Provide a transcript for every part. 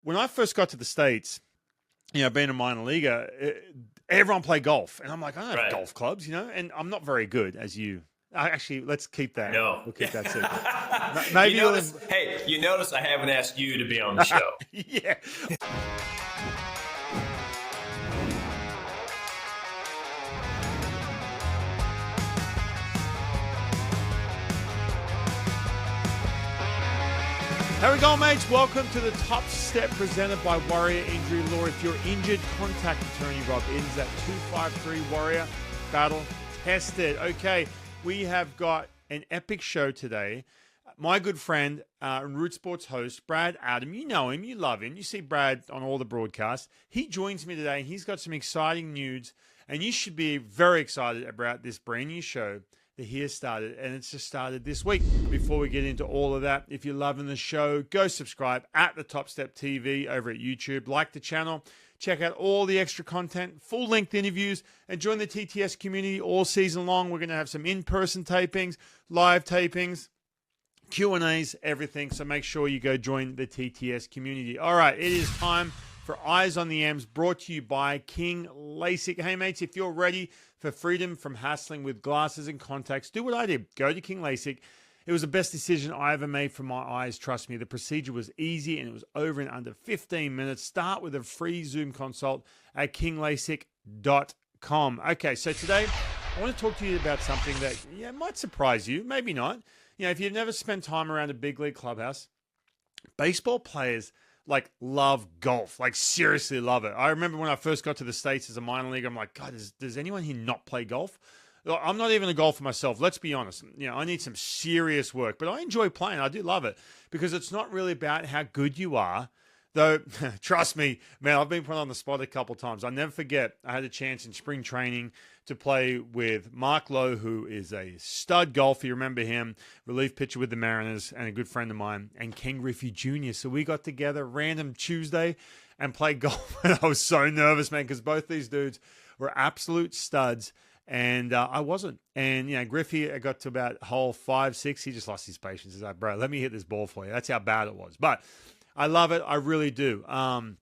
when I first got to the States, being a minor leaguer, everyone played golf. And I'm like, I don't have golf clubs, and I'm not very good as you. Actually, let's keep that. No. We'll keep that secret. Maybe you notice I haven't asked you to be on the show. Yeah. How we going, mates? Welcome to the Top Step presented by Warrior Injury Law. If you're injured, contact attorney Rob Inns at 253-WARRIOR. Battle tested. Okay, we have got an epic show today. My good friend and Root Sports host, Brad Adam. You know him. You love him. You see Brad on all the broadcasts. He joins me today, and he's got some exciting news. And you should be very excited about this brand new show that he has started, and it's just started this week. Before we get into all of that, if you're loving the show, go subscribe at the Top Step TV over at YouTube. Like the channel, check out all the extra content, full-length interviews, and join the TTS community all season long. We're going to have some in-person tapings, live tapings, Q&As, everything. So make sure you go join the TTS community. All right, it is time for Eyes on the M's, brought to you by King LASIK. Hey, mates, if you're ready for freedom from hassling with glasses and contacts, do what I did. Go to King LASIK. It was the best decision I ever made for my eyes. Trust me, the procedure was easy and it was over in under 15 minutes. Start with a free Zoom consult at kinglasik.com. Okay, so today I want to talk to you about something that might surprise you, maybe not. If you've never spent time around a big league clubhouse, baseball players love golf, seriously love it. I remember when I first got to the States as a minor leaguer, I'm like, God, does anyone here not play golf? I'm not even a golfer myself. Let's be honest. I need some serious work, but I enjoy playing. I do love it because it's not really about how good you are. Though, trust me, man, I've been put on the spot a couple times. I'll never forget, I had a chance in spring training to play with Mark Lowe, who is a stud golfer. You remember him, relief pitcher with the Mariners, and a good friend of mine, and Ken Griffey Jr. So we got together random Tuesday and played golf. And I was so nervous, man, because both these dudes were absolute studs. And I wasn't. And, Griffey, I got to about hole 5, 6. He just lost his patience. He's like, bro, let me hit this ball for you. That's how bad it was. But I love it. I really do. And,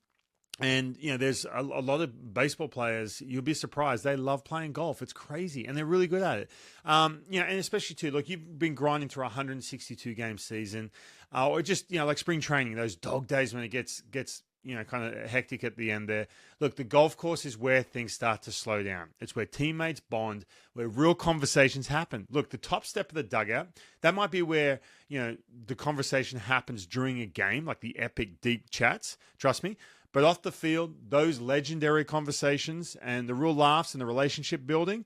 there's a lot of baseball players, you'll be surprised. They love playing golf. It's crazy. And they're really good at it. And especially, too, look, you've been grinding through a 162-game season. Or just, like spring training, those dog days when it gets kind of hectic at the end there. Look, the golf course is where things start to slow down. It's where teammates bond, where real conversations happen. Look, the top step of the dugout, that might be where, the conversation happens during a game, like the epic deep chats, trust me. But off the field, those legendary conversations and the real laughs and the relationship building,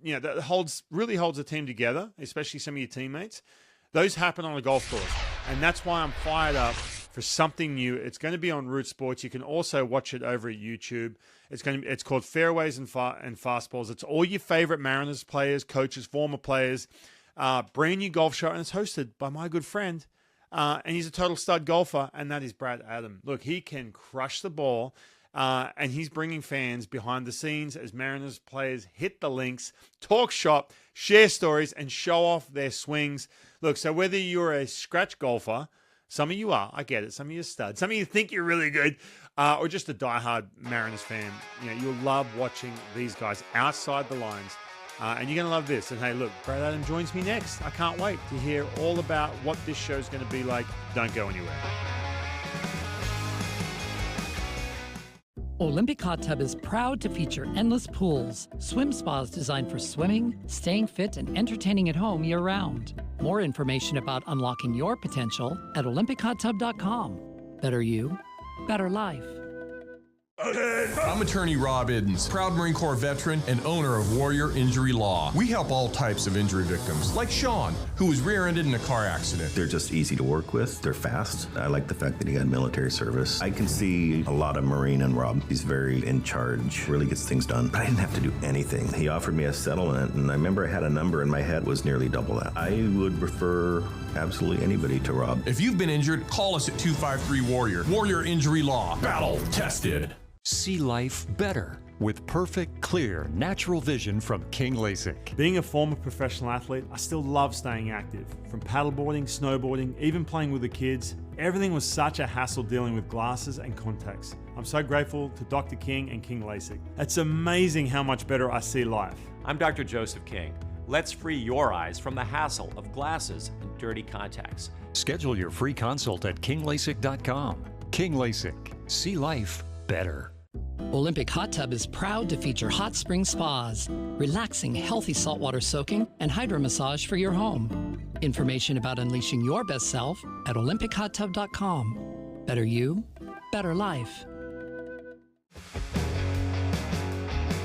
that really holds a team together, especially some of your teammates. Those happen on a golf course. And that's why I'm fired up for something new. It's going to be on Root Sports. You can also watch it over at YouTube. It's called Fairways and Fastballs. It's all your favorite Mariners players, coaches, former players. Brand new golf show, and it's hosted by my good friend. And he's a total stud golfer, and that is Brad Adam. Look, he can crush the ball. And he's bringing fans behind the scenes as Mariners players hit the links, talk shop, share stories, and show off their swings. Look, so whether you're a scratch golfer, some of you are, I get it, some of you are studs, some of you think you're really good, or just a diehard Mariners fan, you'll love watching these guys outside the lines. And you're going to love this. And hey, look, Brad Adam joins me next. I can't wait to hear all about what this show's going to be like. Don't go anywhere. Olympic Hot Tub is proud to feature endless pools, swim spas designed for swimming, staying fit, and entertaining at home year-round. More information about unlocking your potential at olympichottub.com. Better you, better life. I'm attorney Rob Iddens, proud Marine Corps veteran and owner of Warrior Injury Law. We help all types of injury victims, like Sean, who was rear-ended in a car accident. They're just easy to work with. They're fast. I like the fact that he had military service. I can see a lot of Marine in Rob. He's very in charge, really gets things done. But I didn't have to do anything. He offered me a settlement, and I remember I had a number in my head was nearly double that. I would refer absolutely anybody to Rob. If you've been injured, call us at 253-WARRIOR. Warrior Injury Law. Battle tested. See life better. with perfect, clear, natural vision from King LASIK. Being a former professional athlete, I still love staying active. From paddleboarding, snowboarding, even playing with the kids, everything was such a hassle dealing with glasses and contacts. I'm so grateful to Dr. King and King LASIK. It's amazing how much better I see life. I'm Dr. Joseph King. Let's free your eyes from the hassle of glasses and dirty contacts. Schedule your free consult at kinglasik.com. King LASIK. See life better. Olympic Hot Tub is proud to feature hot spring spas, relaxing, healthy saltwater soaking, and hydro massage for your home. Information about unleashing your best self at olympichottub.com. Better you, better life.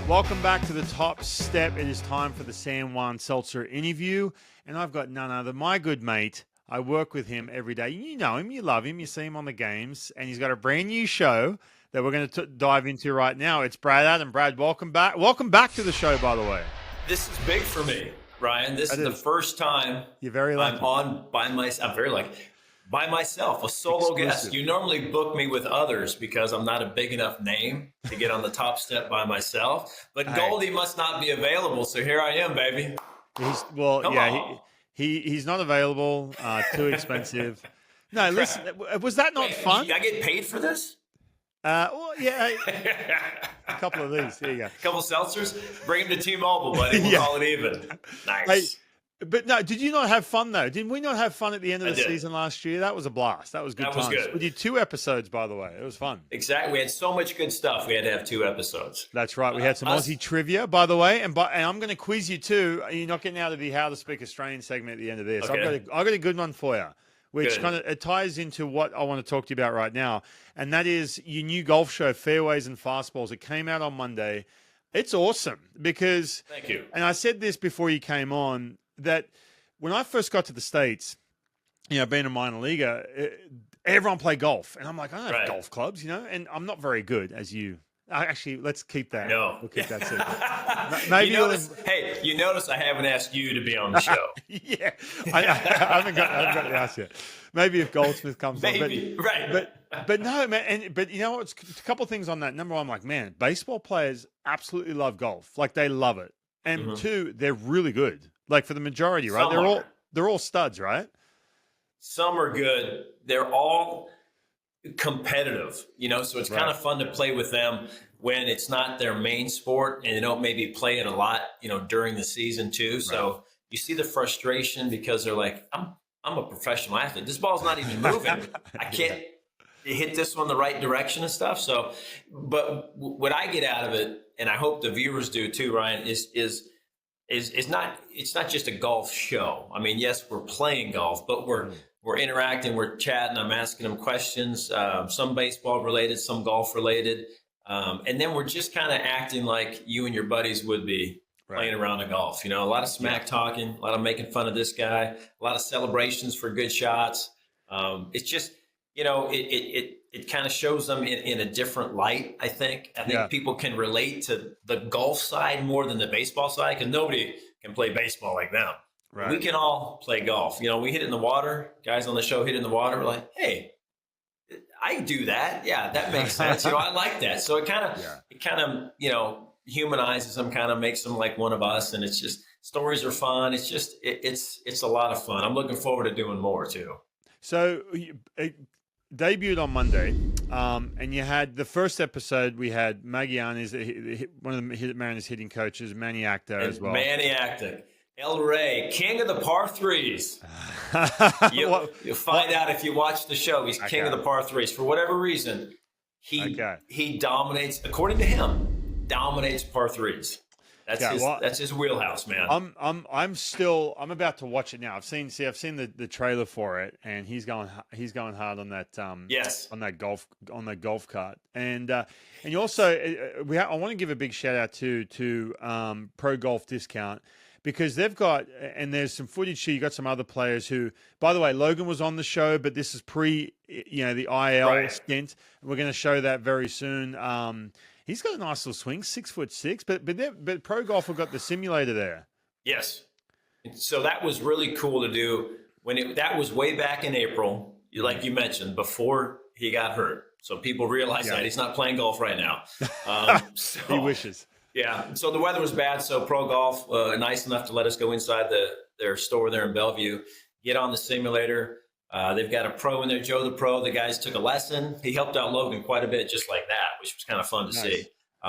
Welcome back to the Top Step. It is time for the San Juan Seltzer interview, and I've got none other, my good mate. I work with him every day. You know him, you love him, you see him on the games, and he's got a brand new show that we're going to dive into right now. It's Brad Adam. Brad, welcome back. Welcome back to the show, by the way. This is big for me, Ryan. This is the first time You're very lucky. I'm on by myself. I'm very lucky. By myself, a solo guest. You normally book me with others because I'm not a big enough name to get on the Top Step by myself. But Goldie must not be available, so here I am, baby. He's not available. Too expensive. No, listen, was that not fun? I get paid for this? Well, yeah, a couple of these. Here you go. A couple seltzers. Bring them to T-Mobile, buddy. We'll call it even. Nice. Hey, but no, did you not have fun though? Did we not have fun at the end of the season last year? That was a blast. That was good times. We did 2 episodes, by the way. It was fun. Exactly. We had so much good stuff. We had to have 2 episodes. That's right. We had some Aussie trivia, by the way, and I'm going to quiz you too. You're not getting out of the How to Speak Australian segment at the end of this. Okay. I've got a good one for you, which kind of it ties into what I want to talk to you about right now, and that is your new golf show, Fairways and Fastballs. It came out on Monday. It's awesome because, thank you. And I said this before you came on, that when I first got to the States, being a minor leaguer, everyone played golf, and I'm like, I don't have golf clubs, and I'm not very good, as you. Actually, let's keep that. No. We'll keep that secret. Maybe you notice I haven't asked you to be on the show. Yeah, I haven't got to ask yet. Maybe if Goldsmith comes on. But no, man. But you know what? It's a couple of things on that. Number one, I'm like, man, baseball players absolutely love golf. Like, they love it. And 2, they're really good. Like, for the majority, right? They're all studs, right? Some are good. They're all competitive, so it's kind of fun to play with them when it's not their main sport and they don't maybe play it a lot, during the season too. Right. So you see the frustration because they're like, I'm a professional athlete. This ball's not even moving. I can't hit this one the right direction and stuff. So, but what I get out of it, and I hope the viewers do too, Ryan, is it's not just a golf show. I mean, yes, we're playing golf, but we're interacting, we're chatting, I'm asking them questions, some baseball related, some golf related. And then we're just kind of acting like you and your buddies would be playing around the golf. A lot of smack talking, a lot of making fun of this guy, a lot of celebrations for good shots. It's just, it kind of shows them in a different light, I think. I think people can relate to the golf side more than the baseball side because nobody can play baseball like them. Right. We can all play golf. We hit it in the water. Guys on the show hit it in the water. We're like, hey, I do that. Yeah, that makes sense. I like that. So it kind of, humanizes them, kind of makes them like one of us. And it's just, stories are fun. It's just, it's a lot of fun. I'm looking forward to doing more too. So it debuted on Monday, and you had the first episode. We had Magian, is one of the Mariners hitting coaches, Manny Acta as well. Manny Acta. El Rey, king of the par threes. You'll find out if you watch the show. He's king of the par threes. For whatever reason, he dominates, according to him, dominates par threes. That's his wheelhouse, man. I'm about to watch it now. I've seen the trailer for it, and he's going hard on that on that golf cart. And you also I want to give a big shout out to Pro Golf Discount, because they've got, and there's some footage here. You got some other players who, by the way, Logan was on the show, but this is pre the IL stint. We're going to show that very soon. He's got a nice little swing, 6'6", but Pro Golf have got the simulator there. Yes. So that was really cool to do that was way back in April, like you mentioned, before he got hurt. So people realize that he's not playing golf right now. He wishes. Yeah. So the weather was bad. So Pro Golf, nice enough to let us go inside their store there in Bellevue, get on the simulator. They've got a pro in there, Joe the Pro. The guys took a lesson. He helped out Logan quite a bit just like that, which was kind of fun to see.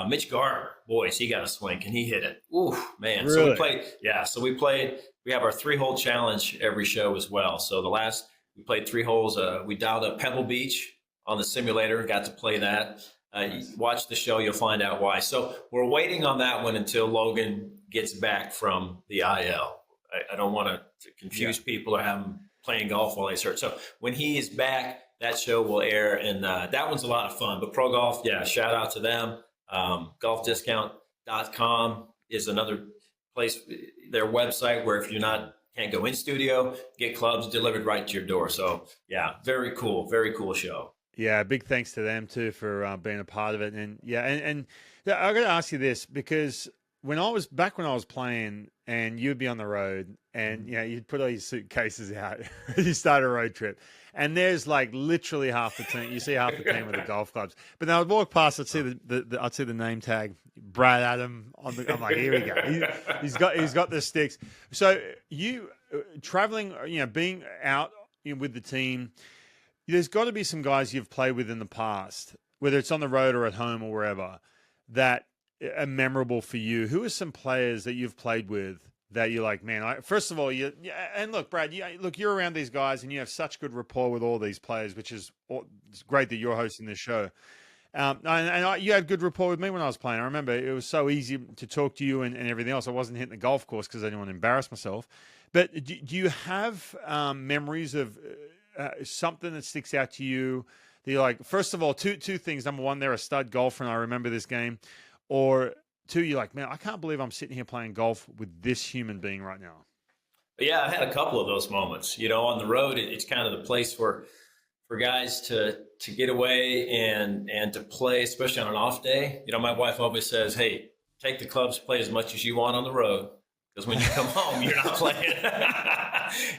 Mitch Gardner, boys, he got a swing. Can he hit it? Ooh, man. Really? So we played. Yeah. So we played. We have our 3-hole challenge every show as well. So we played 3 holes. We dialed up Pebble Beach on the simulator. Got to play that. You watch the show, you'll find out why. So we're waiting on that one until Logan gets back from the IL. I don't want to confuse people or have them playing golf while they search. So when he is back, that show will air, and that one's a lot of fun. But Pro Golf, shout out to them. Golfdiscount.com is another place, their website, where if you're can't go in studio, get clubs delivered right to your door. So very cool show. Yeah, big thanks to them too for being a part of it. And I got to ask you this, because when I was playing and you'd be on the road and you'd put all your suitcases out, you start a road trip, and there's like literally half the team. You see half the team with the golf clubs, but then I'd walk past, I'd see I'd see the name tag, Brad Adam on the. I'm like, here we go. He's got the sticks. So you traveling, being out with the team. There's got to be some guys you've played with in the past, whether it's on the road or at home or wherever, that are memorable for you. Who are some players that you've played with that you're like, man, first of all, and look, Brad, you're around these guys and you have such good rapport with all these players, which is it's great that you're hosting this show. You had good rapport with me when I was playing. I remember it was so easy to talk to you and everything else. I wasn't hitting the golf course because I didn't want to embarrass myself. But do you have memories of something that sticks out to you that you're like, first of all, two things. Number one, they're a stud golfer and I remember this game. Or two, you're like, man, I can't believe I'm sitting here playing golf with this human being right now. Yeah, I had a couple of those moments. On the road, it's kind of the place for guys to get away and to play, especially on an off day. My wife always says, hey, take the clubs, play as much as you want on the road, because when you come home, you're not playing.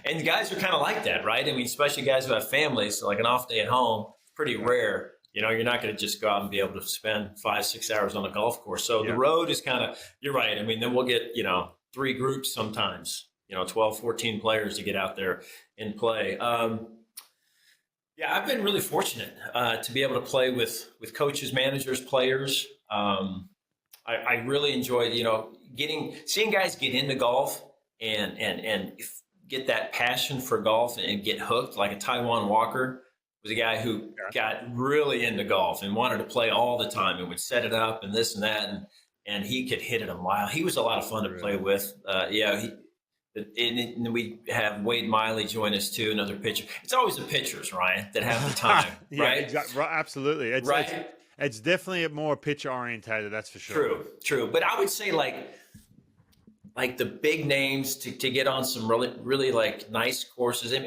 And guys are kind of like that, right? I mean, especially guys who have families, so like an off day at home, it's pretty rare. You're not going to just go out and be able to spend 5-6 hours on a golf course. So the road is kind of, you're right. I mean, then we'll get, 3 groups sometimes, 12, 14 players to get out there and play. I've been really fortunate to be able to play with coaches, managers, players. I really enjoyed, seeing guys get into golf and get that passion for golf and get hooked, like a Taiwan Walker. Was a guy who got really into golf and wanted to play all the time and would set it up and this and that. And he could hit it a mile. He was a lot of fun to play with. And we have Wade Miley join us too, another pitcher. It's always the pitchers, Ryan, that have the time, right? Exactly. Absolutely. It's definitely more pitcher orientated. That's for sure. True. But I would say like the big names to get on some really, really like nice courses. And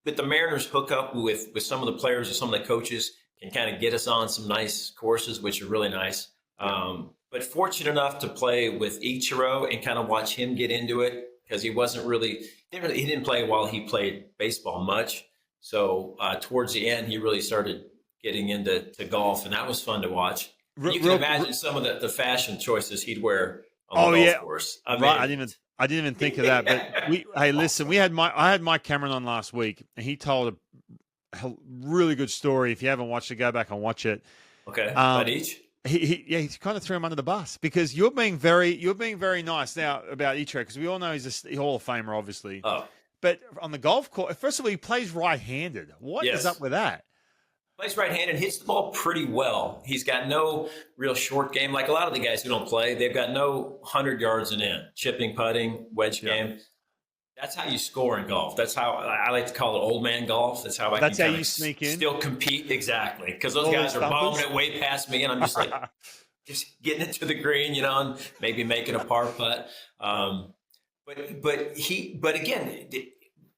with the Mariners hook up with some of the players or some of the coaches can kind of get us on some nice courses, which are really nice. But fortunate enough to play with Ichiro and kind of watch him get into it, because he didn't play while he played baseball much. So towards the end, he really started getting into golf, and that was fun to watch. You can imagine some of the fashion choices he'd wear on the golf course. I didn't even think of that. But hey, listen, I had Mike Cameron on last week, and he told a really good story. If you haven't watched it, go back and watch it. Okay, about each. He kind of threw him under the bus, because you're being very nice now about Ichiro, because we all know he's a Hall of Famer, obviously. Oh, but on the golf course, first of all, he plays right-handed. What is up with that? Plays right-handed, hits the ball pretty well. He's got no real short game. Like a lot of the guys who don't play, they've got no 100 yards and in. Chipping, putting, wedge game. That's how you score in golf. That's how I like to call it old man golf. That's how you sneak in. Still compete, exact,ly, because those guys are bombing it way past me, and I'm just like just getting it to the green, and maybe making a par putt. But again,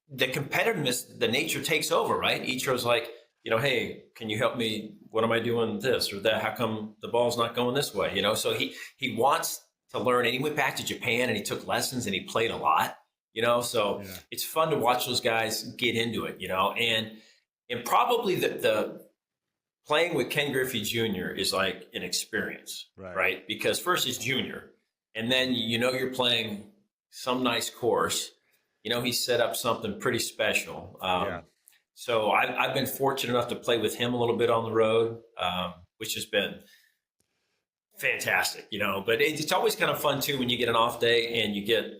the competitiveness, the nature takes over, right? Ichiro's like, hey, can you help me? What am I doing this or that? How come the ball's not going this way? So he wants to learn, and he went back to Japan and he took lessons and he played a lot. It's fun to watch those guys get into it, and probably the playing with Ken Griffey Jr. is like an experience, right? Because first he's junior, and then you're playing some nice course. He set up something pretty special. So I've been fortunate enough to play with him a little bit on the road, which has been fantastic, But it's always kind of fun too when you get an off day and you get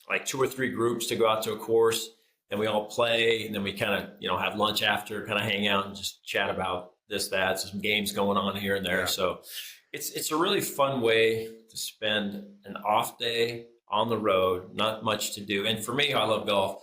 like 2 or 3 groups to go out to a course. And we all play, and then we kind of, have lunch after, kind of hang out and just chat about this, that, some games going on here and there. Yeah. So it's a really fun way to spend an off day on the road, not much to do. And for me, I love golf, to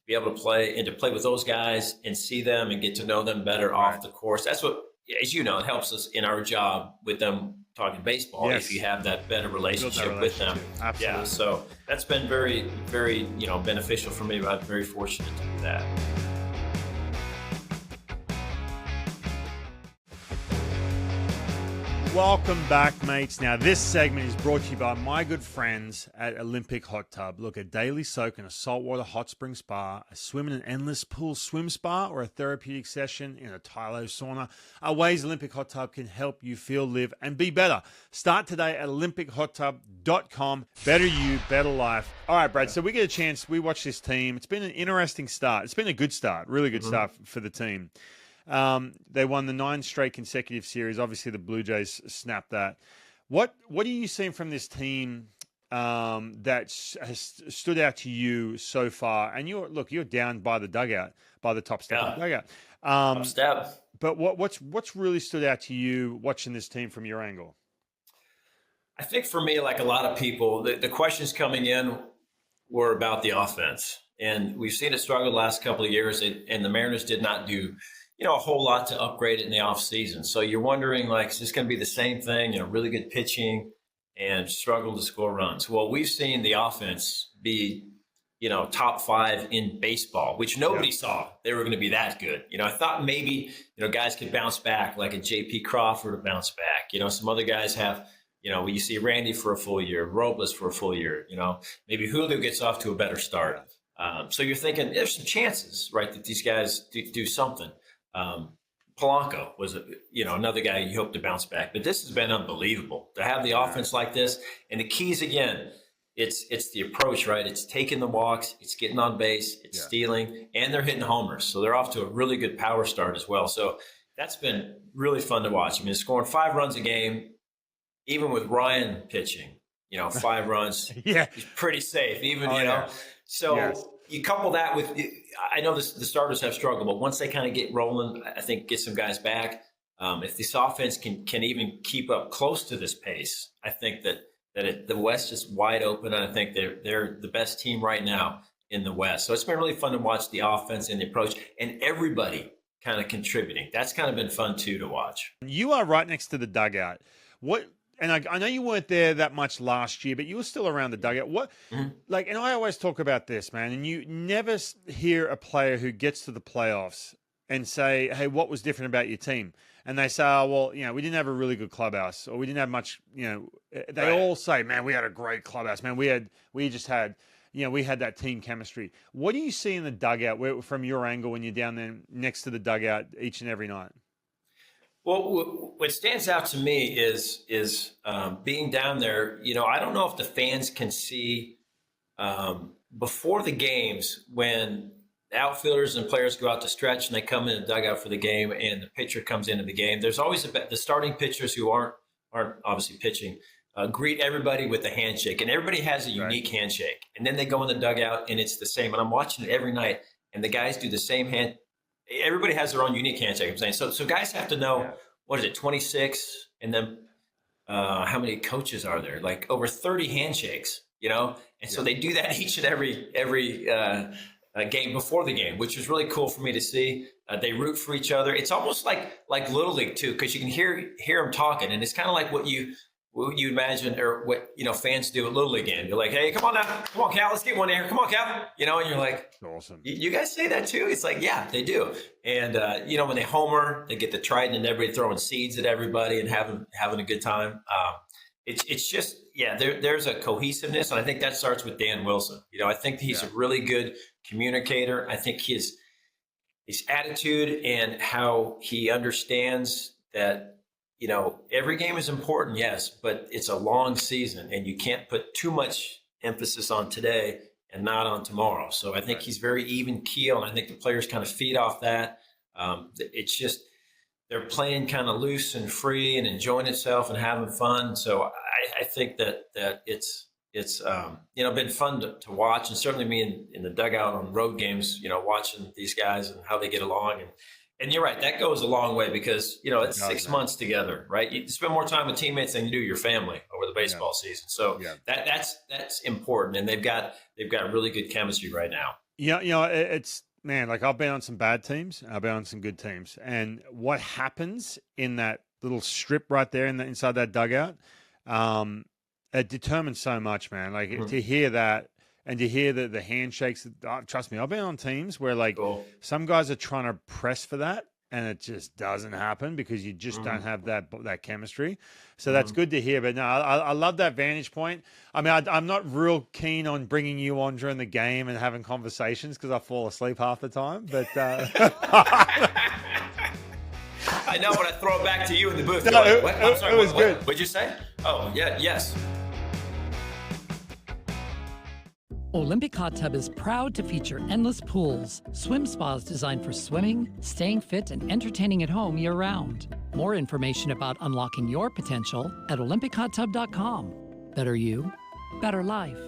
be able to play and to play with those guys and see them and get to know them better off the course. That's what, as you know, it helps us in our job with them talking baseball, if you have that better relationship with them. Absolutely. Yeah, so that's been very, very, beneficial for me. I'm very fortunate to do that. Welcome back, mates. Now, this segment is brought to you by my good friends at Olympic Hot Tub. Look, a daily soak in a saltwater hot spring spa, a swim in an endless pool swim spa, or a therapeutic session in a Tylo sauna are ways Olympic Hot Tub can help you feel, live, and be better. Start today at olympichottub.com. Better you, better life. All right, Brad, so we get a chance. We watch this team. It's been an interesting start. It's been a good start, really good start for the team. They won the 9 straight consecutive series. Obviously, the Blue Jays snapped that. What are you seeing from this team that has stood out to you so far? And you're down by the dugout, by the top step of the dugout. Top step. But what's really stood out to you watching this team from your angle? I think for me, like a lot of people, the questions coming in were about the offense, and we've seen it struggle the last couple of years. And the Mariners did not do a whole lot to upgrade it in the offseason. So you're wondering, like, is this going to be the same thing? Really good pitching and struggle to score runs. Well, we've seen the offense be, top 5 in baseball, which nobody saw they were going to be that good. I thought maybe, guys could bounce back, like a J.P. Crawford would bounce back. Some other guys have, you see Randy for a full year, Robles for a full year, maybe Julio gets off to a better start. So you're thinking there's some chances, right, that these guys do something. Polanco was another guy you hope to bounce back, but this has been unbelievable to have the offense like this. And the keys, again, it's the approach, right? It's taking the walks, it's getting on base, it's stealing, and they're hitting homers. So they're off to a really good power start as well. So that's been really fun to watch. I mean, scoring 5 runs a game, even with Ryan pitching, 5 runs, he's pretty safe, even, So you couple that with, I know the starters have struggled, but once they kind of get rolling, I think get some guys back. If this offense can even keep up close to this pace, I think that the West is wide open, and I think they're the best team right now in the West. So it's been really fun to watch the offense and the approach, and everybody kind of contributing. That's kind of been fun too to watch. You are right next to the dugout. And I know you weren't there that much last year, but you were still around the dugout. And I always talk about this, man, and you never hear a player who gets to the playoffs and say, hey, what was different about your team? And they say, oh, well, we didn't have a really good clubhouse, or we didn't have much, they all say, man, we had a great clubhouse, man. We had that team chemistry. What do you see in the dugout from your angle when you're down there next to the dugout each and every night? Well, what stands out to me is being down there. I don't know if the fans can see before the games when outfielders and players go out to stretch and they come in the dugout for the game, and the pitcher comes into the game. There's always the starting pitchers who aren't obviously pitching greet everybody with a handshake, and everybody has a unique handshake. And then they go in the dugout, and it's the same. And I'm watching it every night, and the guys do the same hand. Everybody has their own unique handshake, I'm saying. So guys have to know, what is it, 26? And then how many coaches are there? Like over 30 handshakes, And so they do that each and every game before the game, which was really cool for me to see. They root for each other. It's almost like Little League, too, because you can hear them talking. And it's kind of like what you imagine, or what fans do at Little League game. You're like, hey, come on now, come on, Cal, let's get one here. Come on, Cal. And you're like, awesome. You guys say that too? It's like, yeah, they do. And when they homer, they get the trident, and everybody throwing seeds at everybody and having a good time. It's just, there's a cohesiveness, and I think that starts with Dan Wilson. I think he's a really good communicator. I think his attitude and how he understands that, every game is important, yes, but it's a long season and you can't put too much emphasis on today and not on tomorrow. So I think he's very even keel, and I think the players kind of feed off that. It's just they're playing kind of loose and free and enjoying itself and having fun. So I think that it's been fun to watch, and certainly me in the dugout on road games, watching these guys and how they get along. And you're right, that goes a long way because, it's 6 months together, right? You spend more time with teammates than you do your family over the baseball season. So that's important. And they've got really good chemistry right now. Yeah, it's, man, like I've been on some bad teams, I've been on some good teams. And what happens in that little strip right there inside that dugout, it determines so much, man. Like to hear that and to hear the handshakes, trust me, I've been on teams where some guys are trying to press for that and it just doesn't happen because you just don't have that chemistry. So that's good to hear. But no, I love that vantage point. I mean, I'm not real keen on bringing you on during the game and having conversations because I fall asleep half the time. But I know, but I throw it back to you in the booth. No, I'm sorry, it was good. What'd you say? Oh, yeah, yes. Olympic Hot Tub is proud to feature endless pools, swim spas designed for swimming, staying fit, and entertaining at home year-round. More information about unlocking your potential at olympichottub.com. Better you, better life.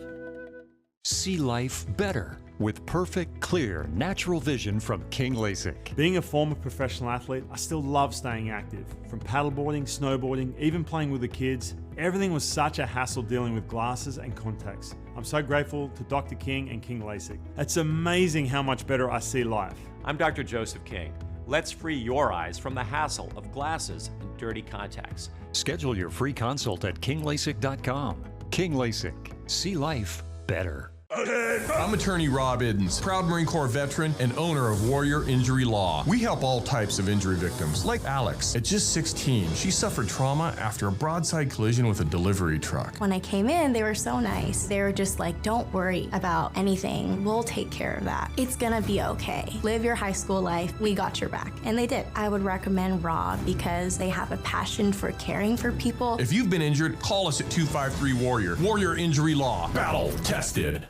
See life better with perfect, clear, natural vision from King LASIK. Being a former professional athlete, I still love staying active. From paddleboarding, snowboarding, even playing with the kids, everything was such a hassle dealing with glasses and contacts. I'm so grateful to Dr. King and King LASIK. It's amazing how much better I see life. I'm Dr. Joseph King. Let's free your eyes from the hassle of glasses and dirty contacts. Schedule your free consult at kinglasik.com. King LASIK. See life better. I'm attorney Rob Iddens, proud Marine Corps veteran and owner of Warrior Injury Law. We help all types of injury victims, like Alex. At just 16, she suffered trauma after a broadside collision with a delivery truck. When I came in, they were so nice. They were just like, don't worry about anything. We'll take care of that. It's gonna be okay. Live your high school life. We got your back. And they did. I would recommend Rob because they have a passion for caring for people. If you've been injured, call us at 253-WARRIOR. Warrior Injury Law. Battle tested.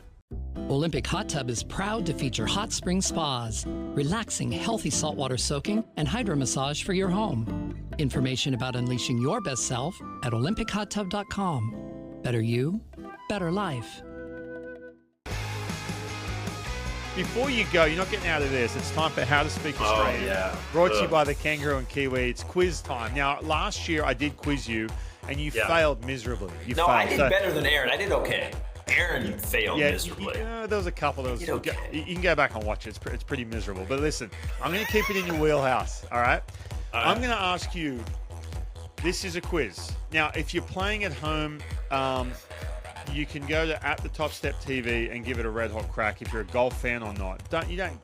Olympic Hot Tub is proud to feature hot spring spas, relaxing, healthy saltwater soaking, and hydro massage for your home. Information about unleashing your best self at olympichottub.com. Better you, better life. Before you go, you're not getting out of this. It's time for How to Speak Australian. Oh, yeah. Brought to you by the Kangaroo and Kiwi. It's quiz time. Now, last year I did quiz you, and you failed miserably. No, I did better than Aaron. I did okay. Aaron failed miserably. There was a couple. You can go back and watch it. It's pretty miserable. But listen, I'm going to keep it in your wheelhouse, all right? I'm going to ask you, this is a quiz. Now, if you're playing at home, you can go to At the Top Step TV and give it a red hot crack if you're a golf fan or not. You can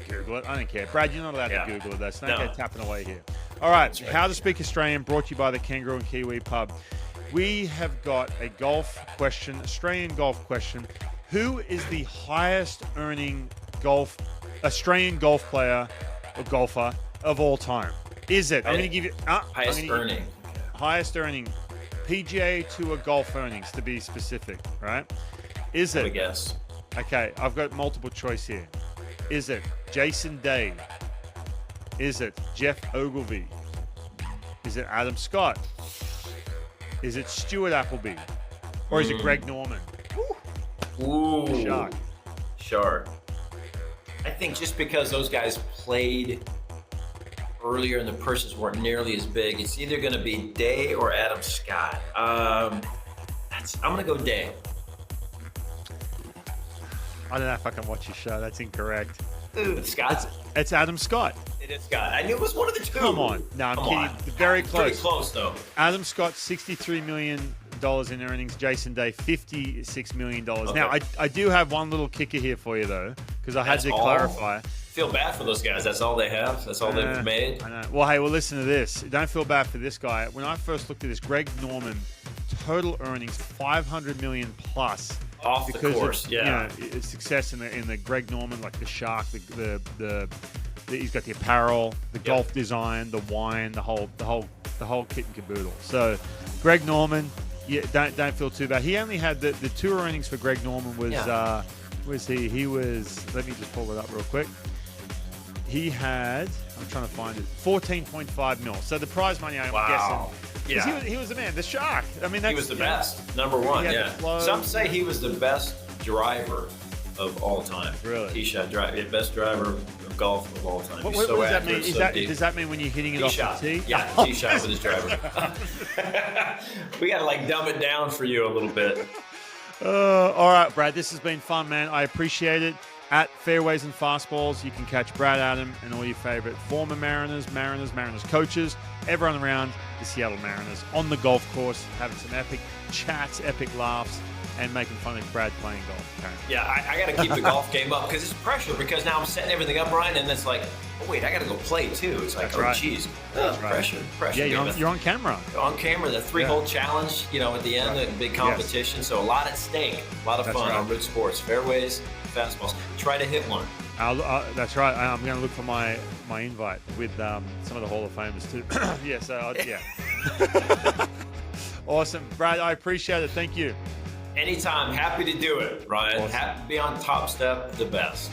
Google it. I don't care. Brad, you're not allowed to Google it, though, so don't go tapping away here. All right, How to Speak Australian, brought to you by the Kangaroo and Kiwi Pub. We have got a golf question, Australian golf question. Who is the highest earning Australian golf player or golfer of all time? Is it? I'm going to give you highest earning. Highest earning PGA Tour golf earnings, to be specific, right? Is it? I guess. Okay, I've got multiple choice here. Is it Jason Day? Is it Jeff Ogilvy? Is it Adam Scott? Is it Stuart Appleby? Or is it Greg Norman? Ooh. Shark. I think just because those guys played earlier and the purses weren't nearly as big, it's either going to be Day or Adam Scott. I'm going to go Day. I don't know if I can watch your show. That's incorrect. Ooh, Scott? It's Adam Scott. It is Scott. I knew it was one of the two. Come on. No, I'm kidding. Very close. Pretty close, though. Adam Scott, $63 million in earnings. Jason Day, $56 million. Okay. Now, I do have one little kicker here for you, though, because I had to clarify. Feel bad for those guys. That's all they have. That's all they've made. I know. Well, hey, listen to this. Don't feel bad for this guy. When I first looked at this, Greg Norman, total earnings $500 million plus. Off the course, of, success in the Greg Norman, like the Shark, the He's got the apparel, the golf design, the wine, the whole kit and caboodle. So, Greg Norman, don't feel too bad. He only had the tour earnings for Greg Norman was he was, let me just pull it up real quick. He had, I'm trying to find it, 14.5 mil. So the prize money, I'm guessing. Yeah. He was the man, the shark. I mean, he was the best, number one. Some say he was the best driver of all time. Really? Tee shot driver, best driver of golf of all time. What does that mean? Does that mean when you're hitting it off the tee? Yeah, tee shot with his driver. We got to dumb it down for you a little bit. All right, Brad, this has been fun, man. I appreciate it. At Fairways and Fastballs, you can catch Brad Adam and all your favorite former Mariners coaches, everyone around the Seattle Mariners on the golf course, having some epic chats, epic laughs, and making fun of Brad playing golf, apparently. Yeah, I got to keep the golf game up because it's pressure, because now I'm setting everything up, Ryan, and it's like, oh, wait, I got to go play, too. It's like, geez. Pressure. Yeah, you're on camera. On camera, the three-hole challenge, at the end, a big competition. So a lot at stake, a lot of fun on Root Sports. Fairways, Fastballs. Try to hit one. That's right. I'm going to look for my invite with some of the Hall of Famers, too. Awesome. Brad, I appreciate it. Thank you. Anytime. Happy to do it, Ryan. Awesome. Happy to be on Top Step, the best.